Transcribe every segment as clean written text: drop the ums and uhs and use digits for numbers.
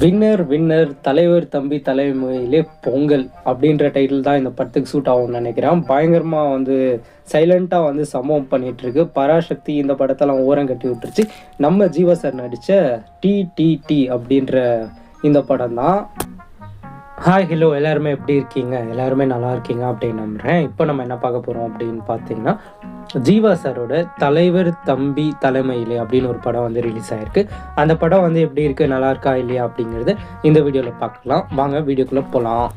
Winner winner தலைவர் தம்பி தலைமையிலே பொங்கல் அப்படின்ற டைட்டில் தான் இந்த படத்துக்கு சூட் ஆகும்னு நினைக்கிறேன். பயங்கரமாக வந்து சைலண்ட்டாக வந்து சம்பவம் பண்ணிகிட்ருக்கு. பராசக்தி இந்த படத்தெல்லாம் ஓரம் கட்டி விட்டுருச்சு. நம்ம ஜீவா சார் நடித்த டிடிடி அப்படின்ற இந்த படம் தான். ஹாய் ஹலோ எல்லாருமே எப்படி இருக்கீங்க? எல்லாருமே நல்லா இருக்கீங்க அப்படின்னு நம்புகிறேன். இப்போ நம்ம என்ன பார்க்க போகிறோம் அப்படின்னு பார்த்தீங்கன்னா, ஜீவா சாரோட தலைவர் தம்பி தலைமையிலே அப்படின்னு ஒரு படம் வந்து ரிலீஸ் ஆகிருக்கு. அந்த படம் வந்து எப்படி இருக்குது, நல்லா இருக்கா இல்லையா அப்படிங்கிறது இந்த வீடியோவில் பார்க்கலாம். வாங்க வீடியோக்குள்ளே போகலாம்.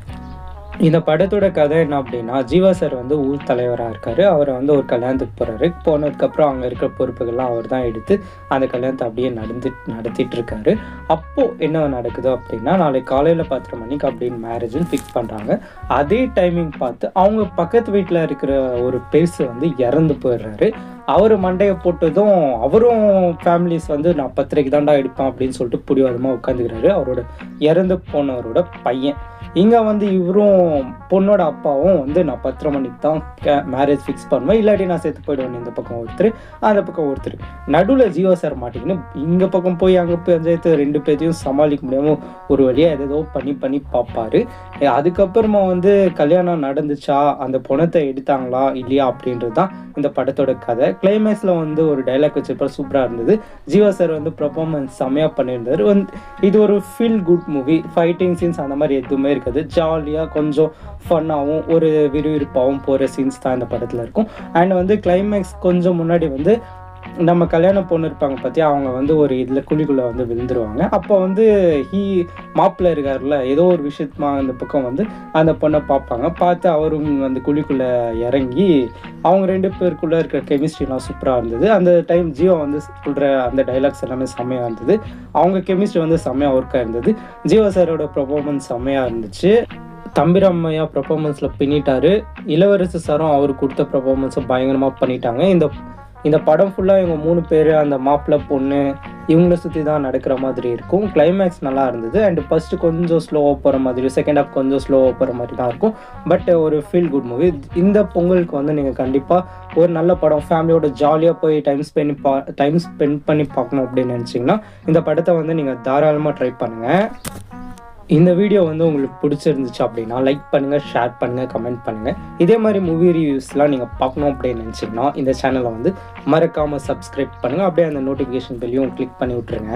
இந்த படத்தோட கதை என்ன அப்படின்னா, ஜீவா சார் வந்து ஊர் தலைவராக இருக்கார். அவர் வந்து ஒரு கல்யாணத்துக்கு போகிறாரு. போனதுக்கப்புறம் அங்கே இருக்கிற பொறுப்புகள்லாம் அவர் தான் எடுத்து அந்த கல்யாணத்தை அப்படியே நடத்திட்டு இருக்காரு. அப்போது என்ன நடக்குது அப்படின்னா, நாளைக்கு காலையில் 10:30 மணிக்கு அப்படின்னு மேரேஜ்னு ஃபிக்ஸ் பண்ணுறாங்க. அதே டைமிங் பார்த்து அவங்க பக்கத்து வீட்டில் இருக்கிற ஒரு பெருசு வந்து இறந்து போயிடுறாரு. அவர் மண்டையை போட்டதும் அவரும் ஃபேமிலிஸ் வந்து நான் பத்திரிக்கை தாண்டா எடுப்பேன் அப்படின்னு சொல்லிட்டு பிடிவாதமாக உட்காந்துக்கிறாரு. அவரோட இறந்து போனவரோட பையன். இங்கே வந்து இவரும் பொண்ணோட அப்பாவும் வந்து நான் 10:30 மணிக்கு தான் மேரேஜ் ஃபிக்ஸ் பண்ணுவேன், இல்லாட்டி நான் சேர்த்து போயிடுவேன். இந்த பக்கம் ஒருத்தர், அந்த பக்கம் ஒருத்தர். நடுவில் ஜீவா சார் மாட்டிக்கின்னு இங்கே பக்கம் போய் அங்கே போய் பஞ்சாயத்து 2 பேர்த்தையும் சமாளிக்க முடியாமல் ஒரு வழியாக ஏதோ பண்ணி பார்ப்பாரு. அதுக்கப்புறமா வந்து கல்யாணம் நடந்துச்சா, அந்த பணத்தை எடுத்தாங்களா இல்லையா அப்படின்றது தான் இந்த படத்தோட கதை. கிளைமேக்ஸில் வந்து ஒரு டைலாக் வச்சிருப்பார், சூப்பராக இருந்தது. ஜீவா சார் வந்து பெர்ஃபார்மன்ஸ் செம்மையாக பண்ணியிருந்தார். இது ஒரு feel good movie. Fighting scenes அந்த மாதிரி எதுவுமே இருக்காது. ஜாலியாக கொஞ்சம் ஃபன்னாகவும் ஒரு விறுவிறுப்பாகவும் போகிற சீன்ஸ் தான் இந்த படத்தில் இருக்கும். அண்ட் வந்து கிளைமேக்ஸ் கொஞ்சம் முன்னாடி வந்து நம்ம கல்யாணம் பொண்ணு இருப்பாங்க பார்த்தியா, அவங்க வந்து ஒரு இதில் குழிக்குள்ளே வந்து விழுந்துருவாங்க. அப்போ வந்து மாப்பிள்ளை இருக்கார்ல, ஏதோ ஒரு விஷயமா அந்த பக்கம் வந்து அந்த பொண்ணை பார்த்து அவரும் அந்த குழிக்குள்ளே இறங்கி அவங்க 2 பேருக்குள்ளே இருக்கிற கெமிஸ்ட்ரிலாம் சூப்பராக இருந்தது. அந்த டைம் ஜீவா வந்து சொல்கிற அந்த டைலாக்ஸ் எல்லாமே செம்மையாக இருந்தது. அவங்க கெமிஸ்ட்ரி வந்து செம்மையாக ஒர்க்காக இருந்தது. ஜீவா சாரோட பெர்ஃபார்மன்ஸ் செம்மையாக இருந்துச்சு. தம்பிராமையா பெர்ஃபார்மன்ஸில் பின்னிட்டாரு. இளவரசு சாரும் அவர் கொடுத்த பெர்ஃபார்மன்ஸை பயங்கரமாக பண்ணிட்டாங்க. இந்த படம் ஃபுல்லாக இவங்க 3 பேர், அந்த மாப்பிள்ளை பொண்ணு, இவங்கள சுற்றி தான் நடக்கிற மாதிரி இருக்கும். கிளைமேக்ஸ் நல்லா இருந்தது. அண்ட் ஃபஸ்ட்டு கொஞ்சம் ஸ்லோவாக போகிற மாதிரி, செகண்ட் ஹாஃப் கொஞ்சம் ஸ்லோவாக போகிற மாதிரி தான் இருக்கும். பட் ஒரு ஃபீல் குட் மூவி. இந்த பொங்கலுக்கு வந்து நீங்கள் கண்டிப்பாக ஒரு நல்ல படம் ஃபேமிலியோட ஜாலியாக போய் டைம் ஸ்பெண்ட் பண்ணி பார்க்கணும் அப்படின்னு நினச்சிங்கன்னா இந்த படத்தை வந்து நீங்கள் தாராளமாக ட்ரை பண்ணுங்கள். இந்த வீடியோ வந்து உங்களுக்கு பிடிச்சிருந்துச்சு அப்படின்னா லைக் பண்ணுங்கள், ஷேர் பண்ணுங்கள், கமெண்ட் பண்ணுங்கள். இதே மாதிரி மூவி ரிவ்யூஸ்லாம் நீங்கள் பார்க்கணும் அப்படின்னு நினச்சிங்கன்னா இந்த சேனலை வந்து மறக்காமல் சப்ஸ்கிரைப் பண்ணுங்கள். அப்படியே அந்த நோட்டிஃபிகேஷன் பெல்லையும் கிளிக் பண்ணி விட்ருங்க.